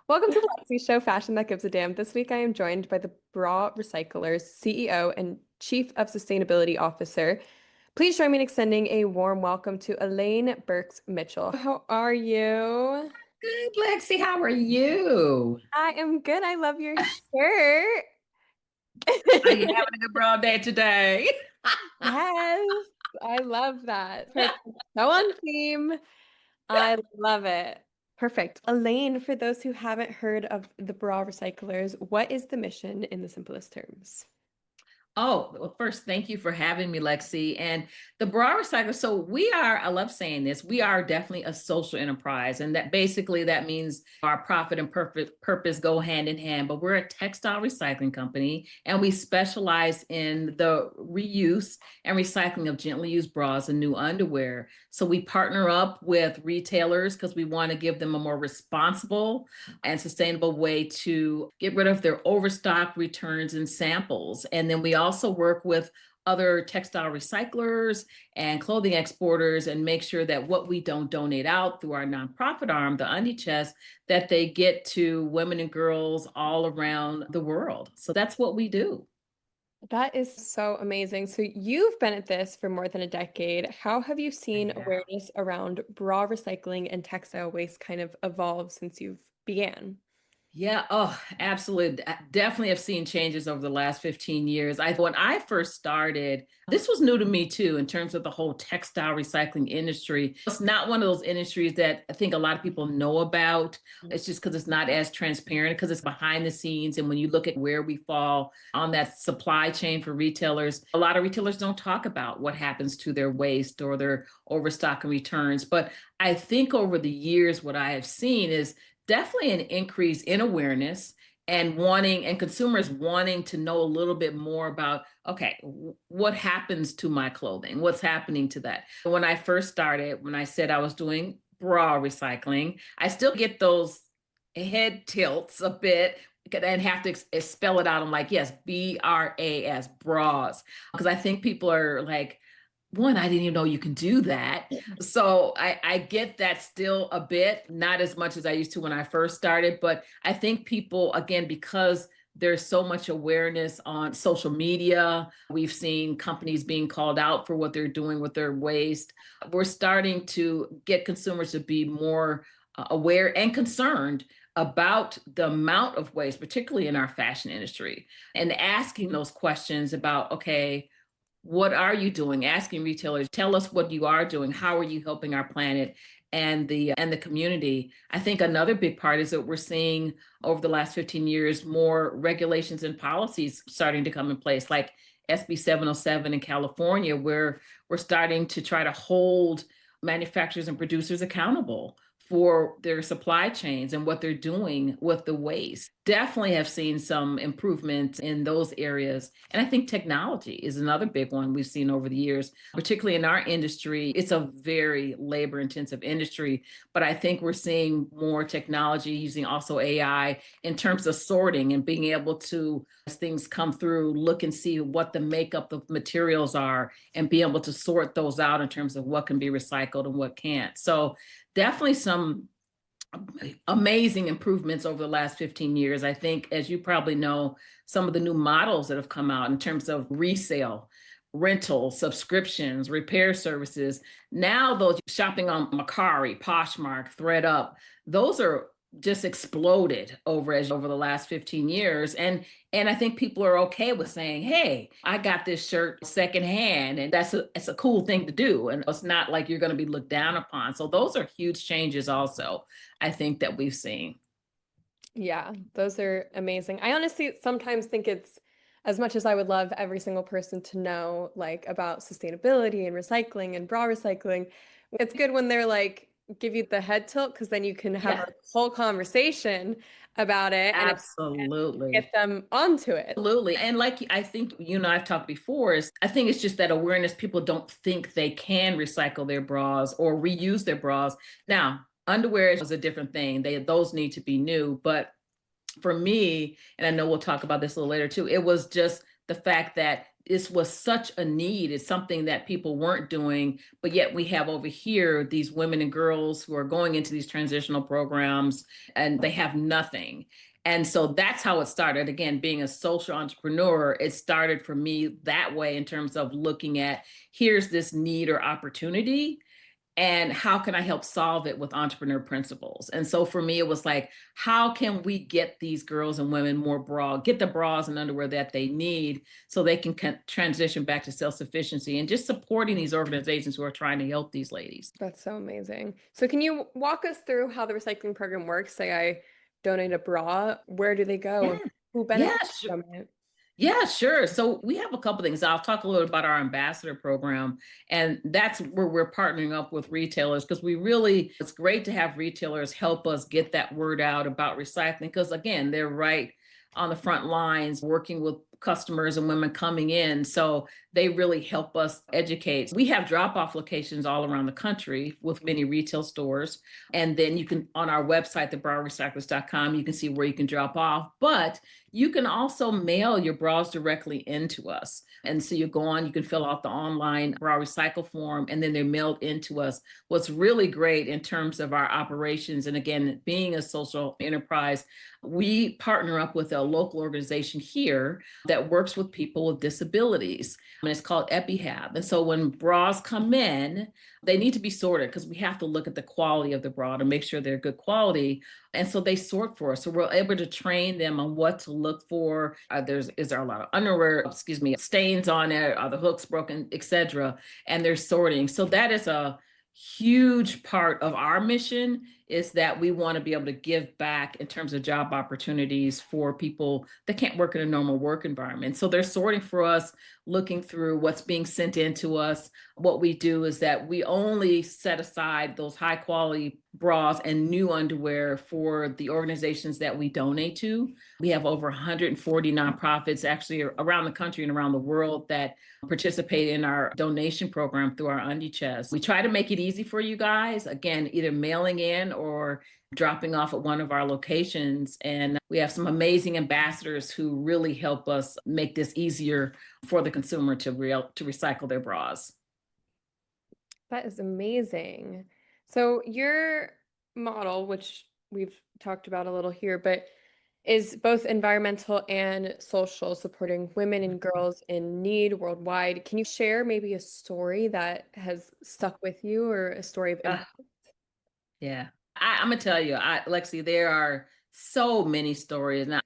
Welcome to the Lexy Show, Fashion That Gives a Damn. This week I am joined by the Bra Recyclers CEO and Chief of Sustainability Officer. Please join me in extending a warm welcome to Elaine Briks Mitchell. How are you? Good, Lexi. How are you? I am good. I love your shirt. Are you having a good broad day today? Yes, I love that. Perfect. So on theme. I love it. Perfect. Elaine, for those who haven't heard of the Bra Recyclers, what is the mission in the simplest terms? Oh, well, first, thank you for having me, Lexi. And the bra recycler. So we are, I love saying this, we are definitely a social enterprise. And that basically that means our profit and purpose go hand in hand. But we're a textile recycling company and we specialize in the reuse and recycling of gently used bras and new underwear. So we partner up with retailers because we want to give them a more responsible and sustainable way to get rid of their overstock returns and samples. And then we also work with other textile recyclers and clothing exporters and make sure that what we don't donate out through our nonprofit arm, the Undie Chest, that they get to women and girls all around the world. So that's what we do. That is so amazing. So you've been at this for more than a decade. How have you seen awareness around bra recycling and textile waste kind of evolve since you've began? Yeah, oh, absolutely. Definitely have seen changes over the last 15 years. When I first started, this was new to me too, in terms of the whole textile recycling industry. It's not one of those industries that I think a lot of people know about. It's just because it's not as transparent, because it's behind the scenes. And when you look at where we fall on that supply chain for retailers, a lot of retailers don't talk about what happens to their waste or their overstock and returns. But I think over the years, what I have seen is definitely an increase in awareness and wanting and consumers wanting to know a little bit more about, okay, what happens to my clothing, what's happening to that. When I first started, when I said I was doing bra recycling, I still get those head tilts a bit and have to spell it out. I'm like, yes, BRAS, bras, because I think people are like, one, I didn't even know you can do that. So I get that still a bit, not as much as I used to when I first started. But I think people, again, because there's so much awareness on social media, we've seen companies being called out for what they're doing with their waste. We're starting to get consumers to be more aware and concerned about the amount of waste, particularly in our fashion industry, and asking those questions about, okay, what are you doing? Asking retailers, tell us what you are doing. How are you helping our planet and the community? I think another big part is that we're seeing over the last 15 years more regulations and policies starting to come in place, like SB 707 in California, where we're starting to try to hold manufacturers and producers accountable for their supply chains and what they're doing with the waste. Definitely have seen some improvements in those areas. And I think technology is another big one we've seen over the years, particularly in our industry. It's a very labor intensive industry, but I think we're seeing more technology using also AI in terms of sorting and being able to, as things come through, look and see what the makeup of materials are and be able to sort those out in terms of what can be recycled and what can't. So definitely some amazing improvements over the last 15 years. I think, as you probably know, some of the new models that have come out in terms of resale, rental, subscriptions, repair services. Now, those shopping on Macari, Poshmark, ThreadUp, those are just exploded over the last 15 years. And I think people are okay with saying, hey, I got this shirt secondhand, and it's a cool thing to do. And it's not like you're going to be looked down upon. So those are huge changes also, I think, that we've seen. Yeah, those are amazing. I honestly sometimes think it's as much as I would love every single person to know like about sustainability and recycling and bra recycling, it's good when they're like give you the head tilt because then you can have a Yeah, whole conversation about it and get absolutely. them onto it. Absolutely. And like I think you and I've talked before, is I think it's just that awareness. People don't think they can recycle their bras or reuse their bras. Now, underwear is a different thing. Those need to be new. But for me, and I know we'll talk about this a little later too, it was just the fact that This was such a need. It's something that people weren't doing, but yet we have over here these women and girls who are going into these transitional programs and they have nothing. And so that's how it started. Again, being a social entrepreneur, it started for me that way in terms of looking at here's this need or opportunity, and how can I help solve it with entrepreneur principles? And so for me, it was like, how can we get these girls and women more broad, get the bras and underwear that they need so they can transition back to self-sufficiency, and just supporting these organizations who are trying to help these ladies. That's so amazing. So can you walk us through how the recycling program works? Say I donate a bra, where do they go? Yeah, Who yeah, benefits sure. from it? Yeah, sure. So we have a couple things. I'll talk a little about our ambassador program, and that's where we're partnering up with retailers, because it's great to have retailers help us get that word out about recycling, because again, they're right on the front lines working with customers and women coming in. So they really help us educate. We have drop-off locations all around the country with many retail stores. And then you can, on our website, thebra-recyclers.com, you can see where you can drop off. But you can also mail your bras directly into us. And so you go on, you can fill out the online bra recycle form, and then they're mailed into us. What's really great in terms of our operations, and again, being a social enterprise, we partner up with a local organization here that works with people with disabilities. And it's called EpiHab. And so when bras come in, they need to be sorted, because we have to look at the quality of the bra to make sure they're good quality. And so they sort for us. So we're able to train them on what to look for. Is there a lot of underwear, stains on it? Are the hooks broken, etc.? And they're sorting. So that is a huge part of our mission, is that we want to be able to give back in terms of job opportunities for people that can't work in a normal work environment. So they're sorting for us, looking through what's being sent in to us. What we do is that we only set aside those high quality bras and new underwear for the organizations that we donate to. We have over 140 nonprofits actually around the country and around the world that participate in our donation program through our Undie Chest. We try to make it easy for you guys, again, either mailing in or dropping off at one of our locations. And we have some amazing ambassadors who really help us make this easier for the consumer to recycle their bras. That is amazing. So your model, which we've talked about a little here, but is both environmental and social, supporting women and girls in need worldwide. Can you share maybe a story that has stuck with you, or a story of impact? Yeah, I'm gonna tell you, Lexi, there are so many stories. And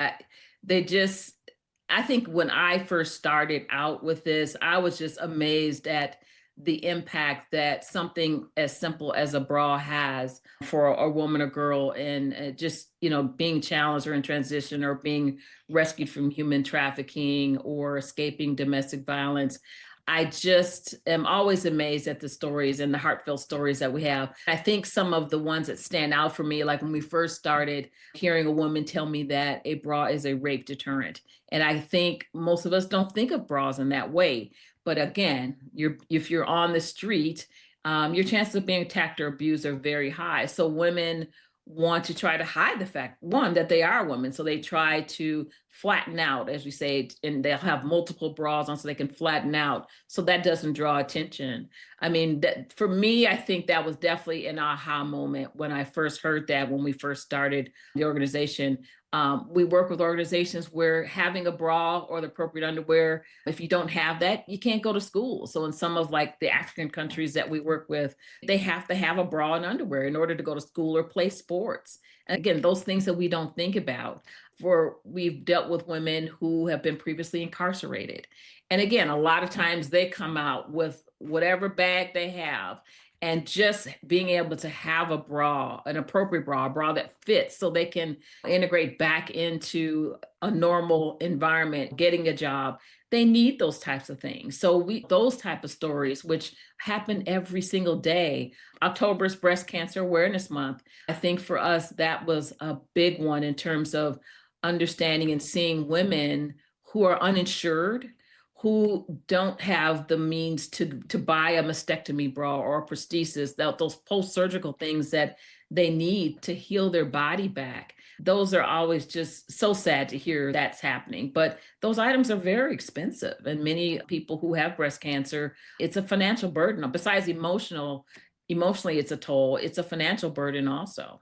they just, I think when I first started out with this, I was just amazed at the impact that something as simple as a bra has for a woman or girl, and just, being challenged or in transition, or being rescued from human trafficking, or escaping domestic violence. I just am always amazed at the stories and the heartfelt stories that we have. I think some of the ones that stand out for me, like when we first started, hearing a woman tell me that a bra is a rape deterrent. And I think most of us don't think of bras in that way. But again, if you're on the street, your chances of being attacked or abused are very high. So women want to try to hide the fact, one, that they are women. So they try to flatten out, as we say, and they'll have multiple bras on so they can flatten out, so that doesn't draw attention. I mean, that, for me, I think that was definitely an aha moment when I first heard that, when we first started the organization. We work with organizations where having a bra or the appropriate underwear, if you don't have that, you can't go to school. So in some of like the African countries that we work with, they have to have a bra and underwear in order to go to school or play sports. And again, those things that we don't think about. We've dealt with women who have been previously incarcerated. And again, a lot of times they come out with whatever bag they have, and just being able to have a bra, an appropriate bra, a bra that fits, so they can integrate back into a normal environment, getting a job. They need those types of things. So those type of stories, which happen every single day. October is Breast Cancer Awareness Month. I think for us, that was a big one in terms of understanding and seeing women who are uninsured, who don't have the means to buy a mastectomy bra or a prosthesis, those post-surgical things that they need to heal their body back. Those are always just so sad to hear that's happening. But those items are very expensive. And many people who have breast cancer, it's a financial burden. Besides emotionally, it's a toll, it's a financial burden also.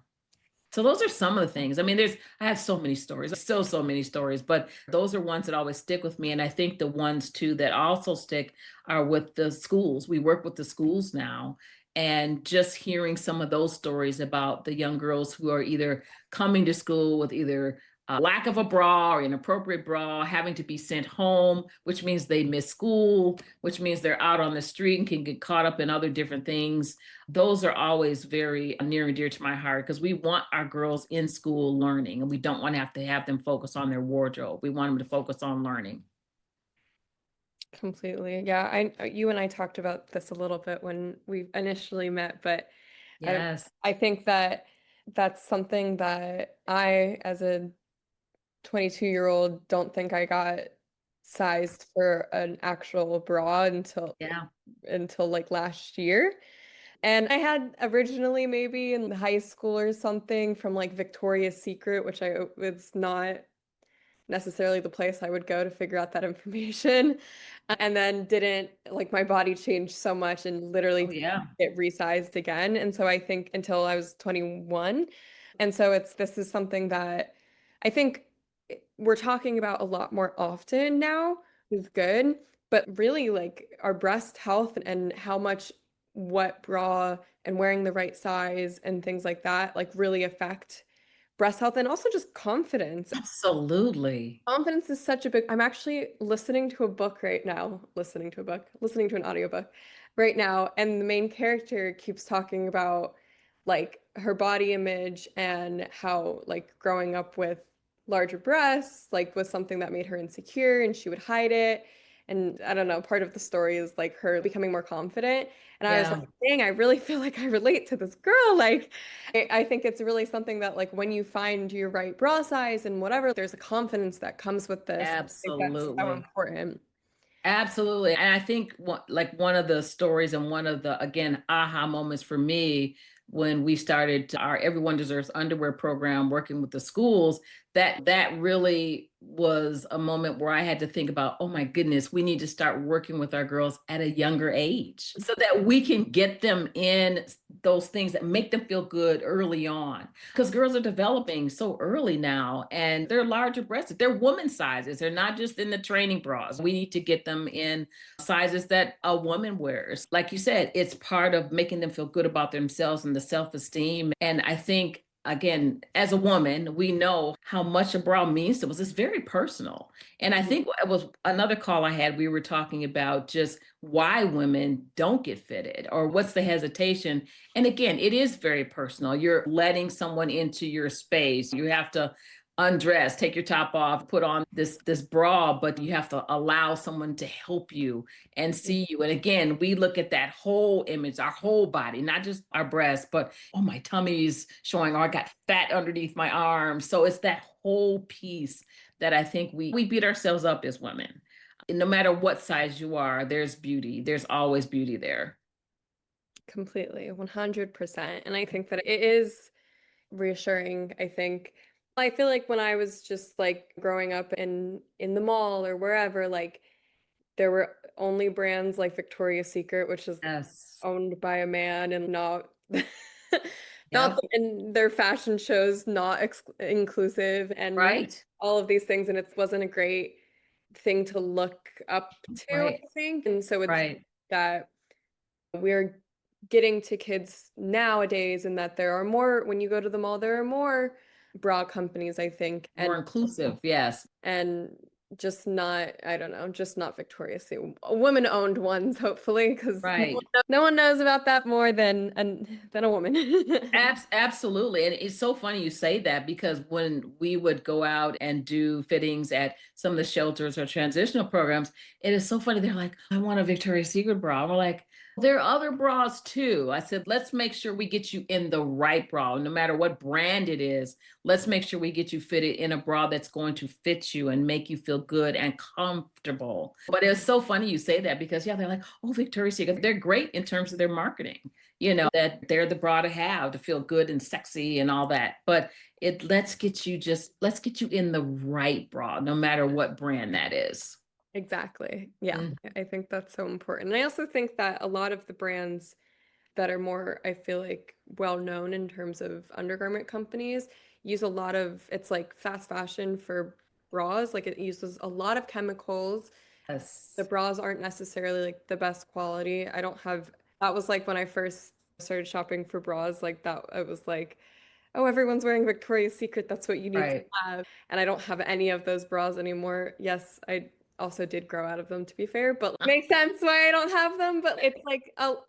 So those are some of the things. I mean, I have so many stories, still so many stories, but those are ones that always stick with me. And I think the ones too that also stick are with the schools. We work with the schools now. And just hearing some of those stories about the young girls who are either coming to school with either a lack of a bra or inappropriate bra, having to be sent home, which means they miss school, which means they're out on the street and can get caught up in other different things. Those are always very near and dear to my heart because we want our girls in school learning, and we don't want to have them focus on their wardrobe. We want them to focus on learning. Completely. Yeah, you and I talked about this a little bit when we initially met, but I Yes. I think that that's something that I, as a 22-year-old, don't think I got sized for an actual bra Yeah. until like last year. And I had originally maybe in high school or something from like Victoria's Secret, which I was not necessarily the place I would go to figure out that information. And then didn't like my body changed so much and literally Oh, yeah. get resized again. And so I think until I was 21. And so this is something that I think we're talking about a lot more often now is good, but really like our breast health and how much what bra and wearing the right size and things like that like really affect breast health and also just confidence. Absolutely. Confidence is such a big. I'm actually listening to a book right now, listening to an audiobook right now, and the main character keeps talking about like her body image and how like growing up with larger breasts like was something that made her insecure and she would hide it. And I don't know, part of the story is like her becoming more confident. And I was like, Yeah. dang, I really feel like I relate to this girl. Like I think it's really something that like when you find your right bra size and whatever, there's a confidence that comes with this. I think that's so Absolutely. important. Absolutely. And I think one of the stories and one of the, again, aha moments for me when we started our Everyone Deserves Underwear program working with the schools, that really was a moment where I had to think about, oh my goodness, we need to start working with our girls at a younger age so that we can get them in those things that make them feel good early on. Because girls are developing so early now and they're larger breasted. They're woman sizes. They're not just in the training bras. We need to get them in sizes that a woman wears. Like you said, it's part of making them feel good about themselves and the self-esteem. And I think again, as a woman, we know how much a bra means to us. It's very personal. And I think it was another call I had, we were talking about just why women don't get fitted or what's the hesitation. And again, it is very personal. You're letting someone into your space. You have to undress, take your top off, put on this bra, but you have to allow someone to help you and see you. And again, we look at that whole image, our whole body, not just our breasts, but oh, my tummy's showing, or I got fat underneath my arms. So it's that whole piece that I think we beat ourselves up as women. And no matter what size you are, there's beauty. There's always beauty there. Completely, 100%. And I think that it is reassuring, I think. I feel like when I was just like growing up in the mall or wherever, like there were only brands like Victoria's Secret, which is Yes. owned by a man and not not Yep. and their fashion shows not inclusive and Right. all of these things and it wasn't a great thing to look up to, Right. I think. And so it's Right. that we're getting to kids nowadays and that there are more when you go to the mall, there are more bra companies, I think, More inclusive. Yes. and just not, I don't know, just not Victoria's Secret. Women-owned ones, hopefully, because Right. no one knows about that more than a woman. Absolutely. And it's so funny you say that because when we would go out and do fittings at some of the shelters or transitional programs, it is so funny. They're like, I want a Victoria's Secret bra. And we're like, There are other bras too. I said, let's make sure we get you in the right bra, no matter what brand it is. Let's make sure we get you fitted in a bra that's going to fit you and make you feel good and comfortable. But it's so funny you say that because, yeah, they're like, oh, Victoria's Secret, they're great in terms of their marketing, that they're the bra to have to feel good and sexy and all that. But let's get you in the right bra, no matter what brand that is. Exactly. Yeah. Mm. I think that's so important. And I also think that a lot of the brands that are more, I feel like, well known in terms of undergarment companies use a lot of, it's like fast fashion for bras. Like it uses a lot of chemicals. The Yes. bras aren't necessarily like the best quality. I don't have, that was like when I first started shopping for bras, like that, I was like, oh, everyone's wearing Victoria's Secret. That's what you need to Right. have. And I don't have any of those bras anymore. Yes, I also did grow out of them, to be fair, but makes sense why I don't have them. But it's like, oh,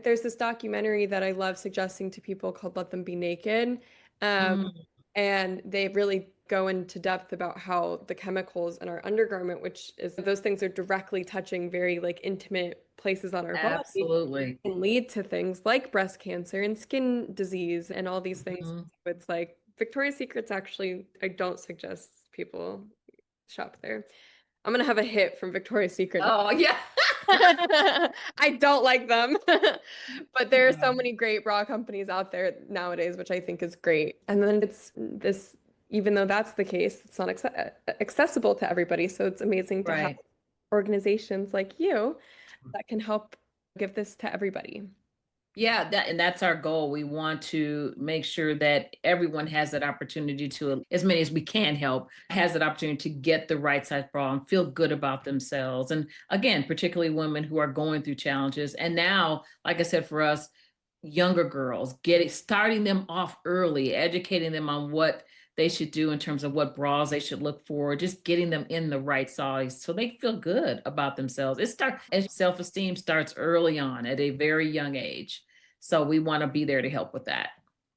there's this documentary that I love suggesting to people called Let Them Be Naked. Mm. And they really go into depth about how the chemicals in our undergarment, which is those things are directly touching very like intimate places on our body, Absolutely. can lead to things like breast cancer and skin disease and all these things. Mhm. It's like Victoria's Secret's actually, I don't suggest people shop there. I'm gonna have a hit from Victoria's Secret. Oh, yeah. I don't like them. But there are so Yeah. many great bra companies out there nowadays, which I think is great. And then it's this, even though that's the case, it's not accessible to everybody. So it's amazing to have Right. organizations like you that can help give this to everybody. Yeah, that's our goal. We want to make sure that everyone has that opportunity to, as many as we can help, has that opportunity to get the right size bra and feel good about themselves. And again, particularly women who are going through challenges. And now, like I said, for us, younger girls, starting them off early, educating them on what they should do in terms of what bras they should look for, just getting them in the right size so they feel good about themselves. And self-esteem starts early on at a very young age. So we want to be there to help with that.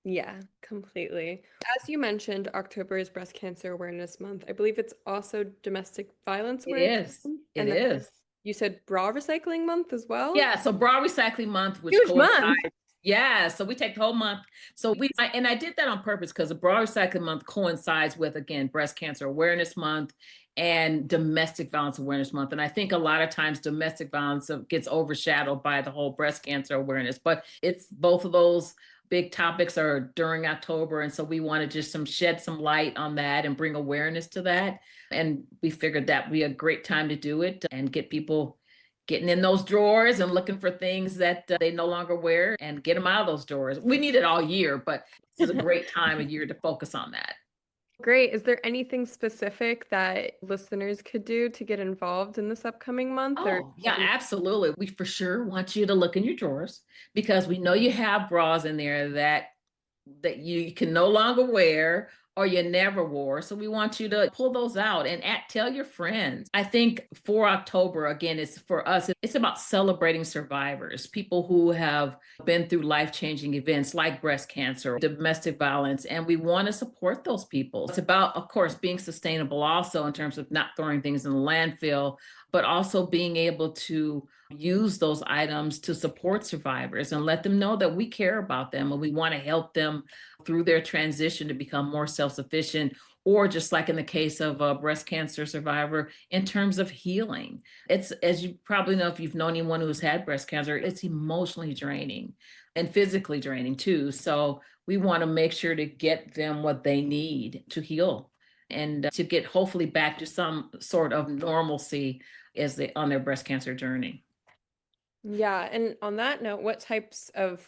Yeah, completely. As you mentioned, October is Breast Cancer Awareness Month. I believe it's also Domestic Violence It Awareness is. Month. It And then is. you said Bra Recycling Month as well? Yeah, so Bra Recycling Month, which Huge coincides. month. Yeah, so we take the whole month. And I did that on purpose because the Bra Recycling Month coincides with, again, Breast Cancer Awareness Month and Domestic Violence Awareness Month. And I think a lot of times domestic violence gets overshadowed by the whole breast cancer awareness, but it's both of those big topics are during October. And so we want to just shed some light on that and bring awareness to that. And we figured that would be a great time to do it and get people getting in those drawers and looking for things that they no longer wear and get them out of those drawers. We need it all year, but this is a great time of year to focus on that. Great. Is there anything specific that listeners could do to get involved in this upcoming month or Oh, yeah, absolutely. We for sure want you to look in your drawers because we know you have bras in there that you can no longer wear or you never wore. So we want you to pull those out and tell your friends. I think for October, again, it's for us, it's about celebrating survivors, people who have been through life-changing events like breast cancer, domestic violence, and we want to support those people. It's about, of course, being sustainable also in terms of not throwing things in the landfill, but also being able to use those items to support survivors and let them know that we care about them and we want to help them through their transition to become more self-sufficient, or just like in the case of a breast cancer survivor, in terms of healing. It's, as you probably know, if you've known anyone who's had breast cancer, it's emotionally draining and physically draining too. So we want to make sure to get them what they need to heal and to get hopefully back to some sort of normalcy as they on their breast cancer journey. Yeah, and on that note, what types of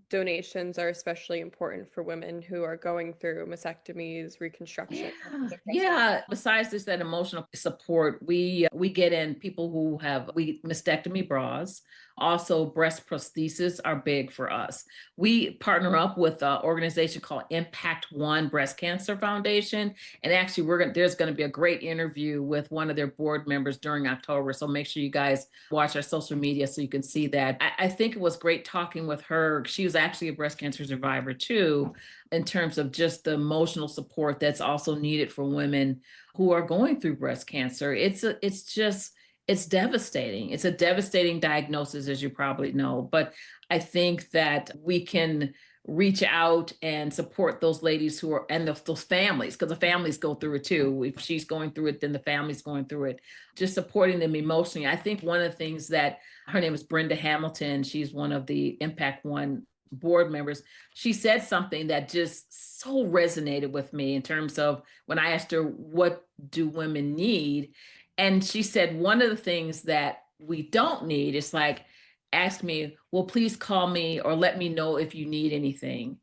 donations are especially important for women who are going through mastectomies, reconstruction? Yeah, yeah. Besides this, that emotional support, we get in people who have mastectomy bras. Also, breast prosthesis are big for us. We partner up with an organization called Impact One Breast Cancer Foundation, and actually, there's going to be a great interview with one of their board members during October. So make sure you guys watch our social media so you can see that. I think it was great talking with her. She was actually a breast cancer survivor too, in terms of just the emotional support that's also needed for women who are going through breast cancer. It's just It's devastating. It's a devastating diagnosis, as you probably know. But I think that we can reach out and support those ladies who are, and those families, because the families go through it too. If she's going through it, then the family's going through it. Just supporting them emotionally. I think one of the things that, her name is Brenda Hamilton. She's one of the Impact One board members. She said something that just so resonated with me in terms of when I asked her, what do women need? And she said, one of the things that we don't need is like, ask me, well, please call me or let me know if you need anything.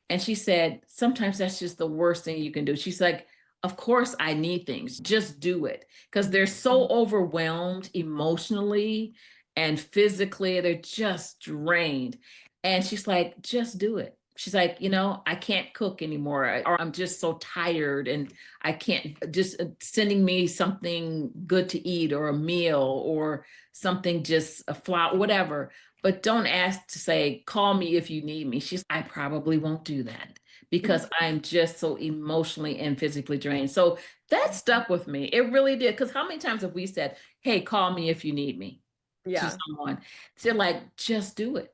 And she said, sometimes that's just the worst thing you can do. She's like, of course I need things, just do it. Because they're so overwhelmed emotionally and physically, they're just drained. And she's like, just do it. She's like, I can't cook anymore, or I'm just so tired and I can't, just sending me something good to eat or a meal or something, just a flower, whatever. But don't ask to say, call me if you need me. I probably won't do that because I'm just so emotionally and physically drained. So that stuck with me. It really did. Because how many times have we said, hey, call me if you need me to Yeah. someone? They're like, just do it.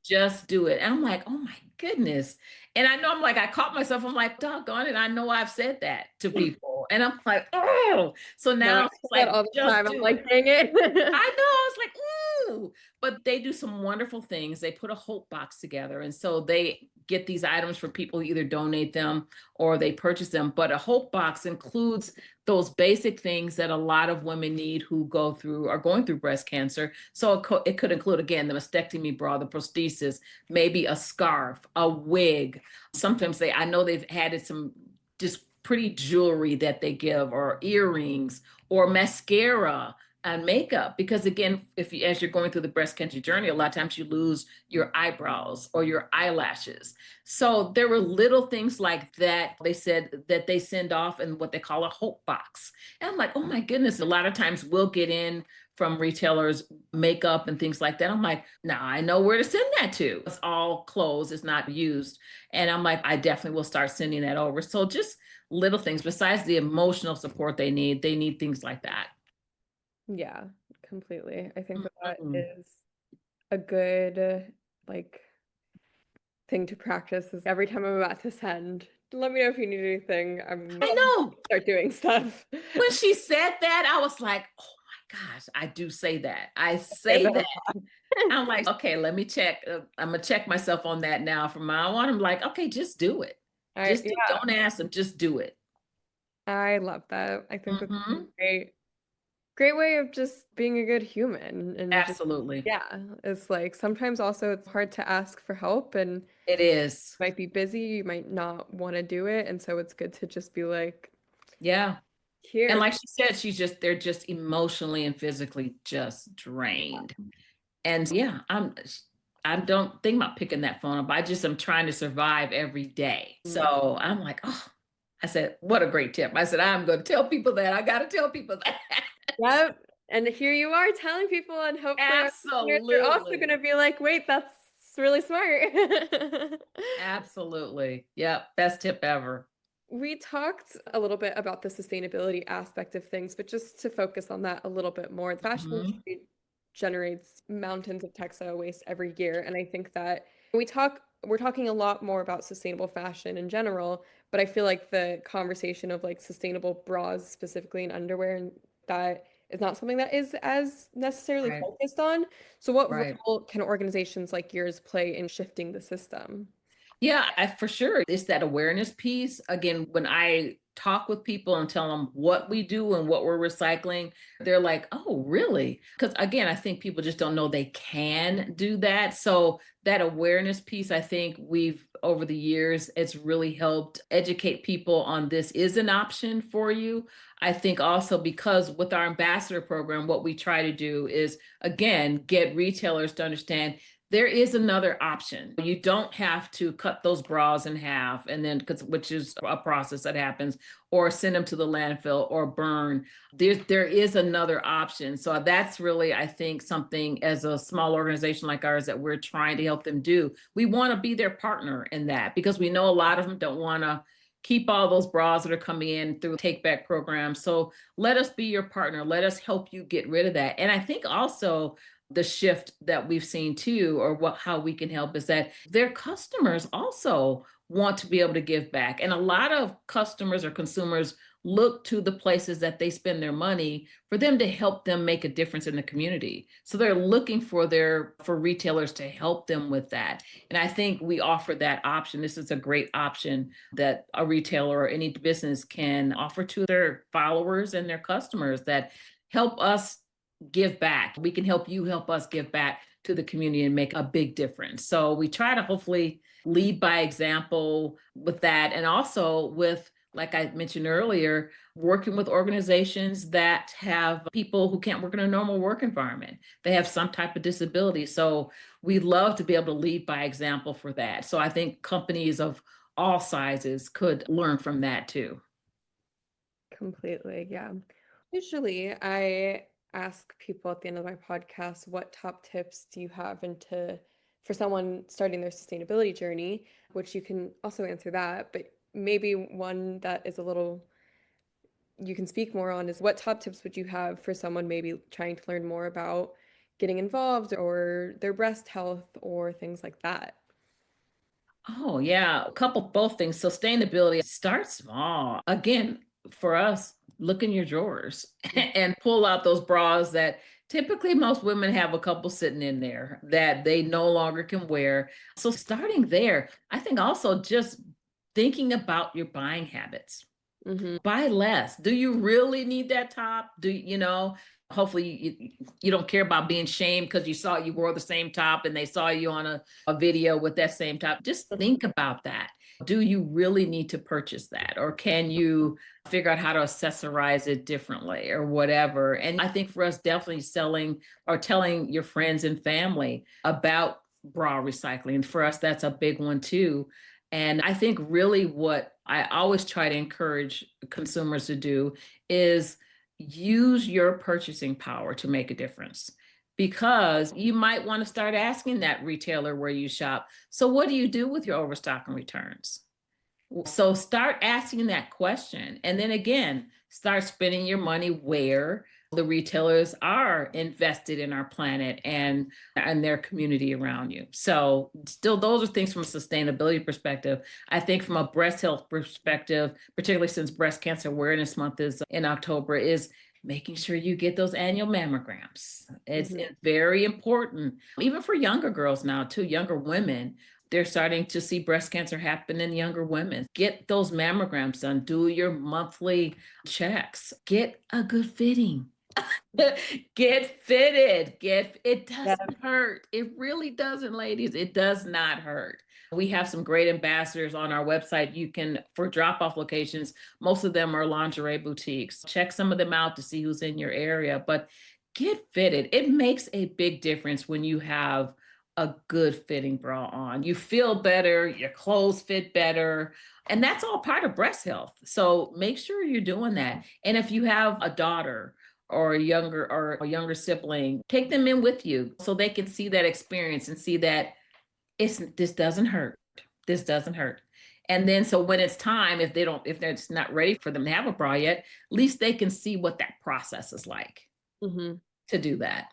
Just do it. And I'm like, oh my goodness. And I know, I'm like, I caught myself. I'm like, doggone it. I know I've said that to people. And I'm like, oh. So No, I now say it's that like, all the just time. I'm do like, it. dang it. I know. I was like, ooh. But they do some wonderful things. They put a Hope box together. And so they get these items for people who either donate them or they purchase them. But a Hope box includes those basic things that a lot of women need who are going through breast cancer. So it could include, again, the mastectomy bra, the prosthesis, maybe a scarf, a wig. Sometimes I know they've added some just pretty jewelry that they give, or earrings, or mascara and makeup. Because again, as you're going through the breast cancer journey, a lot of times you lose your eyebrows or your eyelashes. So there were little things like that. They said that they send off in what they call a Hope box. And I'm like, oh my goodness, a lot of times we'll get in from retailers makeup and things like that. I'm like, now I know where to send that to. It's all clothes, it's not used. And I'm like, I definitely will start sending that over. So just little things besides the emotional support they need things like that. Yeah, completely. I think that that Mhm. is a good like thing to practice is every time I'm about to send, let me know if you need anything. I'm I know. start doing stuff. When she said that, I was like, oh my gosh, I do say that. I Say say that that. a lot. I'm like, okay, let me check. I'm gonna check myself on that now from my own. I'm like, okay, just do it. Just Yeah, don't ask them, just do it. I love that. I think that's a Hmm. great way of just being a good human and just Absolutely. yeah, it's like sometimes also it's hard to ask for help and It is. might be busy, you might not want to do it, and so it's good to just be like, Yeah. And here. like she said, they're just emotionally and physically just drained. And yeah, I don't think about picking that phone up. I just am trying to survive every day. So I'm like, oh, I said, what a great tip. I said, I'm going to tell people that. I got to tell people that. Yep. And here you are telling people, and hopefully our listeners are also going Absolutely. to be like, wait, that's really smart. Absolutely. Yep. Best tip ever. We talked a little bit about the sustainability aspect of things, but just to focus on that a little bit more, the fashion Mhm. industry generates mountains of textile waste every year. And I think that we're talking a lot more about sustainable fashion in general, but I feel like the conversation of like sustainable bras specifically and underwear and that is not something that is as necessarily Right. focused on. So what Right. role can organizations like yours play in shifting the system? Yeah, for sure. It's that awareness piece. Again, when I talk with people and tell them what we do and what we're recycling, they're like, oh, really? Because again, I think people just don't know they can do that. So that awareness piece, I think over the years, it's really helped educate people on this is an option for you. I think also because with our ambassador program, what we try to do is, again, get retailers to understand there is another option. You don't have to cut those bras in half and then, which is a process that happens, or send them to the landfill or burn. There is another option. So that's really, I think, something as a small organization like ours that we're trying to help them do. We want to be their partner in that because we know a lot of them don't want to keep all those bras that are coming in through take back programs. So let us be your partner. Let us help you get rid of that. And I think also the shift that we've seen too, or how we can help, is that their customers also want to be able to give back. And a lot of customers or consumers look to the places that they spend their money for them to help them make a difference in the community. So they're looking for retailers to help them with that. And I think we offer that option. This is a great option that a retailer or any business can offer to their followers and their customers, that help us give back. We can help you help us give back to the community and make a big difference. So we try to hopefully lead by example with that. And also with, like I mentioned earlier, working with organizations that have people who can't work in a normal work environment. They have some type of disability. So we love to be able to lead by example for that. So I think companies of all sizes could learn from that too. Completely, yeah. Usually, I ask people at the end of my podcast, what top tips do you have for someone starting their sustainability journey, which you can also answer that, but maybe one that is a little you can speak more on is what top tips would you have for someone maybe trying to learn more about getting involved or their breast health or things like that? Oh, yeah. A couple, both things. Sustainability, start small. Again, for us, look in your drawers and pull out those bras that typically most women have a couple sitting in there that they no longer can wear. So starting there, I think also just thinking about your buying habits. Mm-hmm. Buy less. Do you really need that top? Hopefully you don't care about being shamed because you wore the same top and they saw you on a video with that same top. Just think about that. Do you really need to purchase that? Or can you figure out how to accessorize it differently or whatever? And I think for us, definitely selling or telling your friends and family about bra recycling. For us, that's a big one too. And I think really what I always try to encourage consumers to do is use your purchasing power to make a difference, because you might want to start asking that retailer where you shop, so what do you do with your overstock and returns? So start asking that question. And then again, start spending your money where the retailers are invested in our planet and their community around you. So still, those are things from a sustainability perspective. I think from a breast health perspective, particularly since Breast Cancer Awareness Month is in October, is making sure you get those annual mammograms. It's very important, even for younger girls now too, younger women. They're starting to see breast cancer happen in younger women. Get those mammograms done. Do your monthly checks. Get a good fitting. Get fitted. It Yeah. doesn't hurt. It really doesn't, ladies. It does not hurt. We have some great ambassadors on our website. You can, for drop-off locations, most of them are lingerie boutiques. Check some of them out to see who's in your area, but get fitted. It makes a big difference when you have a good fitting bra on. You feel better, your clothes fit better, and that's all part of breast health. So make sure you're doing that. And if you have a daughter or a younger sibling, take them in with you so they can see that experience and see that this doesn't hurt. This doesn't hurt. And then so when it's time, if they're just not ready for them to have a bra yet, at least they can see what that process is like to do that.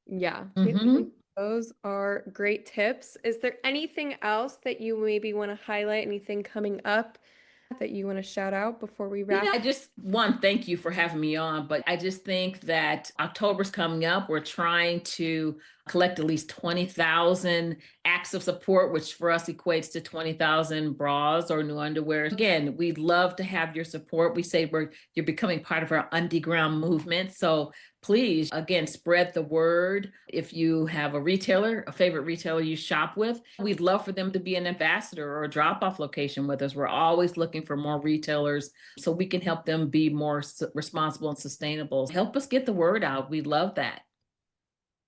Yeah. Mhm. Those are great tips. Is there anything else that you maybe want to highlight? Anything coming up that you want to shout out before we wrap? I just thank you for having me on, but I just think that October's coming up. We're trying to collect at least 20,000 acts of support, which for us equates to 20,000 bras or new underwear. Again, we'd love to have your support. We say you're becoming part of our underground movement. So please, again, spread the word. If you have a favorite retailer you shop with, we'd love for them to be an ambassador or a drop-off location with us. We're always looking for more retailers so we can help them be more responsible and sustainable. Help us get the word out. We love that.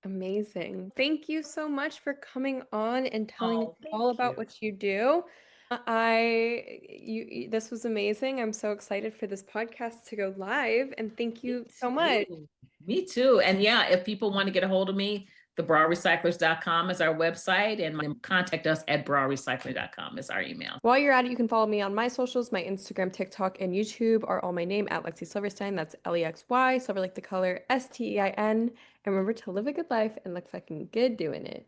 Amazing. Thank you so much for coming on and telling us Oh, thank all about you. what you do. This was amazing. I'm so excited for this podcast to go live, and thank Me you so much. too. Me too. And yeah, if people want to get a hold of me, Thebrawrecyclers.com is our website, and contact us at brawrecycling.com is our email. While you're at it, you can follow me on my socials. My Instagram, TikTok, and YouTube are all my name at Lexy Silverstein. That's Lexy, silver like the color, Stein. And remember to live a good life and look fucking good doing it.